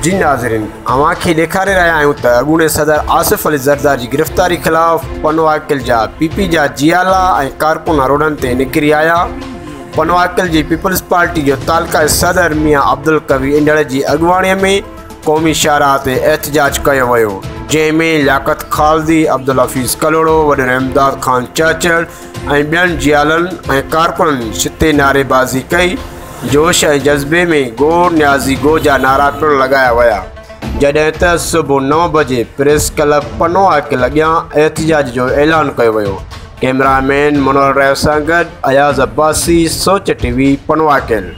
जी नाज़रीन, अवां खे ॾेखारे रहिया आहियूं त अॻूणे सदर आसिफ अली ज़रदारी जी गिरफ़्तारी ख़िलाफ़ पनवाकिल जा पीपी जा जियाला ऐं कारकुन रोडनि ते निकिरी आया। पनवाकिल जी पीपल्स पार्टी जो तालका सदर मियां अब्दुल कवी इंडड़ जी अॻुवाणीअ में क़ौमी शाहराह ते एहतजाज कयो वियो, जंहिंमें लियाकत खालदी, अब्दुल हफ़ीज़ कलोड़ो, वॾेरो इमदाद खान चर्चल ऐं ॿियनि जियालनि ऐं कारकुननि शिते नारेबाज़ी कई। जोश ऐं जज़्बे में गो न्याज़ी गो जा नारा पिणु लॻाया विया, जॾहिं त सुबुह 9 बजे प्रेस क्लब पनवाकिल अॻियां एहतजाज जो ऐलान कयो वियो। कैमरामैन मनोहर राय सां गॾु अयाज़ अब्बासी, सोच टीवी, पनवाकिल।